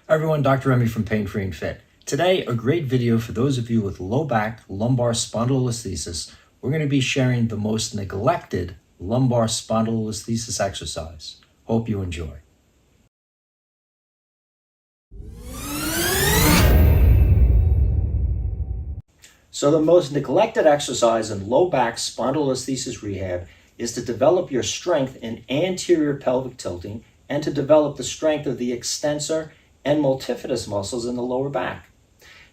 Hi everyone, Dr. Remy from Pain Free and Fit. Today, a great video for those of you with low back lumbar spondylolisthesis. We're going to be sharing the most neglected lumbar spondylolisthesis exercise. Hope you enjoy. So the most neglected exercise in low back spondylolisthesis rehab is to develop your strength in anterior pelvic tilting and to develop the strength of the extensor and multifidus muscles in the lower back.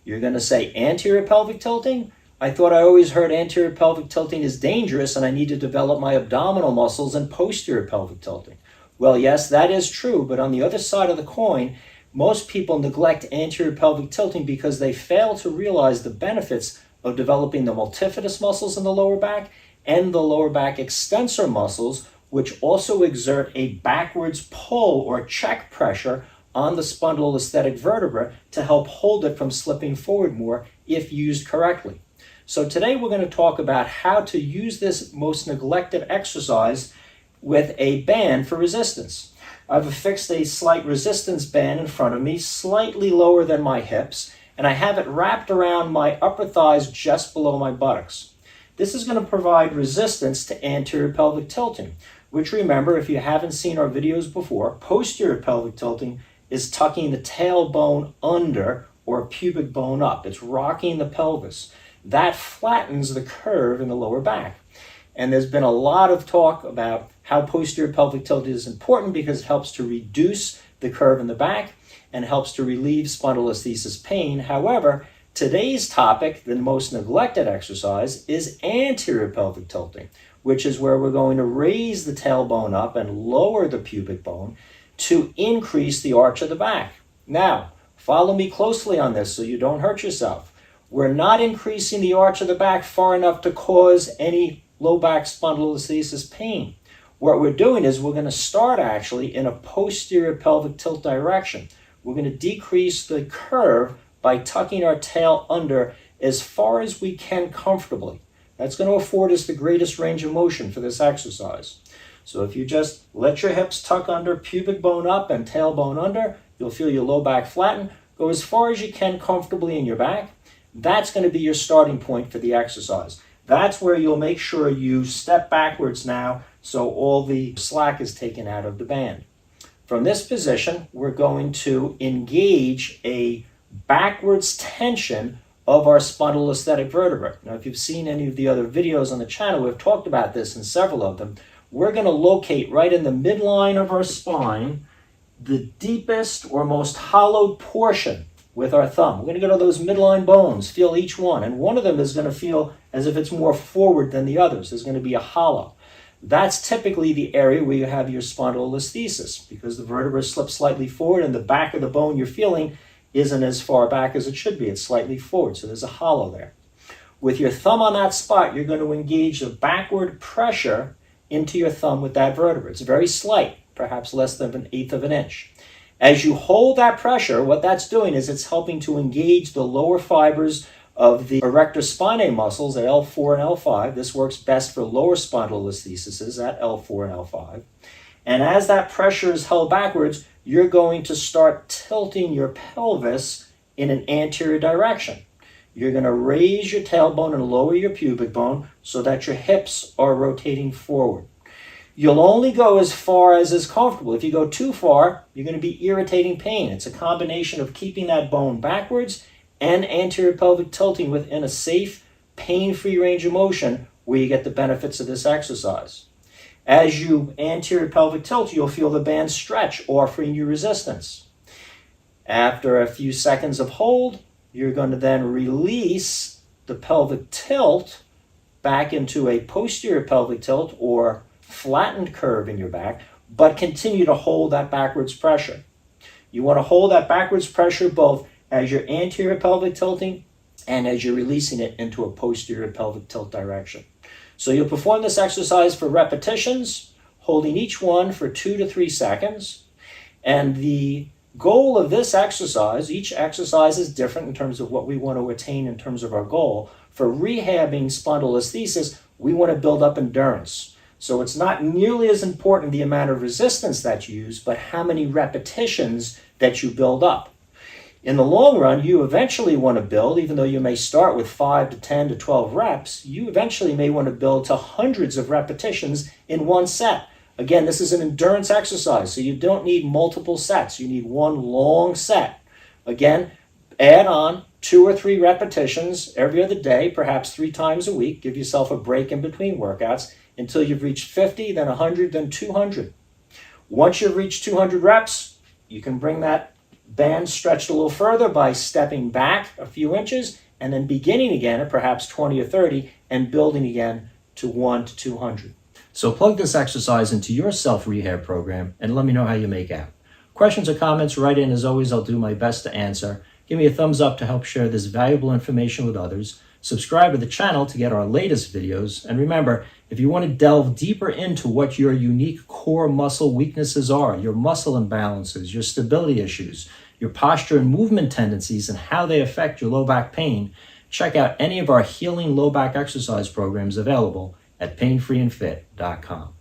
You're going to say anterior pelvic tilting? I thought I always heard anterior pelvic tilting is dangerous and I need to develop my abdominal muscles and posterior pelvic tilting. Well, yes, that is true, but on the other side of the coin, most people neglect anterior pelvic tilting because they fail to realize the benefits of developing the multifidus muscles in the lower back and the lower back extensor muscles, which also exert a backwards pull or check pressure on the spondylolisthetic vertebra to help hold it from slipping forward more if used correctly. So today we're going to talk about how to use this most neglected exercise with a band for resistance. I've affixed a slight resistance band in front of me, slightly lower than my hips, and I have it wrapped around my upper thighs just below my buttocks. This is going to provide resistance to anterior pelvic tilting, which, remember, if you haven't seen our videos before, posterior pelvic tilting is tucking the tailbone under or pubic bone up. It's rocking the pelvis. That flattens the curve in the lower back. And there's been a lot of talk about how posterior pelvic tilt is important because it helps to reduce the curve in the back and helps to relieve spondylolisthesis pain. However, today's topic, the most neglected exercise, is anterior pelvic tilting, which is where we're going to raise the tailbone up and lower the pubic bone to increase the arch of the back. Now, follow me closely on this so you don't hurt yourself. We're not increasing the arch of the back far enough to cause any low back spondylolisthesis pain. What we're doing is we're going to start actually in a posterior pelvic tilt direction. We're going to decrease the curve by tucking our tail under as far as we can comfortably. That's going to afford us the greatest range of motion for this exercise. So if you just let your hips tuck under, pubic bone up and tailbone under, you'll feel your low back flatten. Go as far as you can comfortably in your back. That's going to be your starting point for the exercise. That's where you'll make sure you step backwards now so all the slack is taken out of the band. From this position, we're going to engage a backwards tension of our spondylolisthetic vertebra. Now, if you've seen any of the other videos on the channel, we've talked about this in several of them. We're going to locate right in the midline of our spine the deepest or most hollowed portion with our thumb. We're going to go to those midline bones, feel each one, and one of them is going to feel as if it's more forward than the others. There's going to be a hollow. That's typically the area where you have your spondylolisthesis because the vertebra slips slightly forward and the back of the bone you're feeling isn't as far back as it should be. It's slightly forward, so there's a hollow there. With your thumb on that spot, you're going to engage a backward pressure into your thumb with that vertebra. It's very slight, perhaps less than 1/8 of an inch. As you hold that pressure, what that's doing is it's helping to engage the lower fibers of the erector spinae muscles at L4 and L5. This works best for lower spondylolisthesis at L4 and L5. And as that pressure is held backwards, you're going to start tilting your pelvis in an anterior direction. You're going to raise your tailbone and lower your pubic bone so that your hips are rotating forward. You'll only go as far as is comfortable. If you go too far, you're going to be irritating pain. It's a combination of keeping that bone backwards and anterior pelvic tilting within a safe, pain-free range of motion where you get the benefits of this exercise. As you anterior pelvic tilt, you'll feel the band stretch, offering you resistance. After a few seconds of hold, you're going to then release the pelvic tilt back into a posterior pelvic tilt or flattened curve in your back, but continue to hold that backwards pressure. You want to hold that backwards pressure both as you're anterior pelvic tilting and as you're releasing it into a posterior pelvic tilt direction. So you'll perform this exercise for repetitions, holding each one for 2 to 3 seconds. And the goal of this exercise, each exercise is different in terms of what we want to attain in terms of our goal. For rehabbing spondylolisthesis, we want to build up endurance. So it's not nearly as important the amount of resistance that you use, but how many repetitions that you build up. In the long run, you eventually want to build, even though you may start with 5 to 10 to 12 reps, you eventually may want to build to hundreds of repetitions in one set. Again, this is an endurance exercise, so you don't need multiple sets. You need one long set. Again, add on 2 or 3 repetitions every other day, perhaps 3 times a week. Give yourself a break in between workouts until you've reached 50, then 100, then 200. Once you've reached 200 reps, you can bring that band stretched a little further by stepping back a few inches and then beginning again at perhaps 20 or 30 and building again to 1 to 200. So plug this exercise into your self-rehab program and let me know how you make out. Questions or comments, write in. As always, I'll do my best to answer. Give me a thumbs up to help share this valuable information with others. Subscribe to the channel to get our latest videos. And remember, if you want to delve deeper into what your unique core muscle weaknesses are, your muscle imbalances, your stability issues, your posture and movement tendencies, and how they affect your low back pain, check out any of our healing low back exercise programs available at painfreeandfit.com.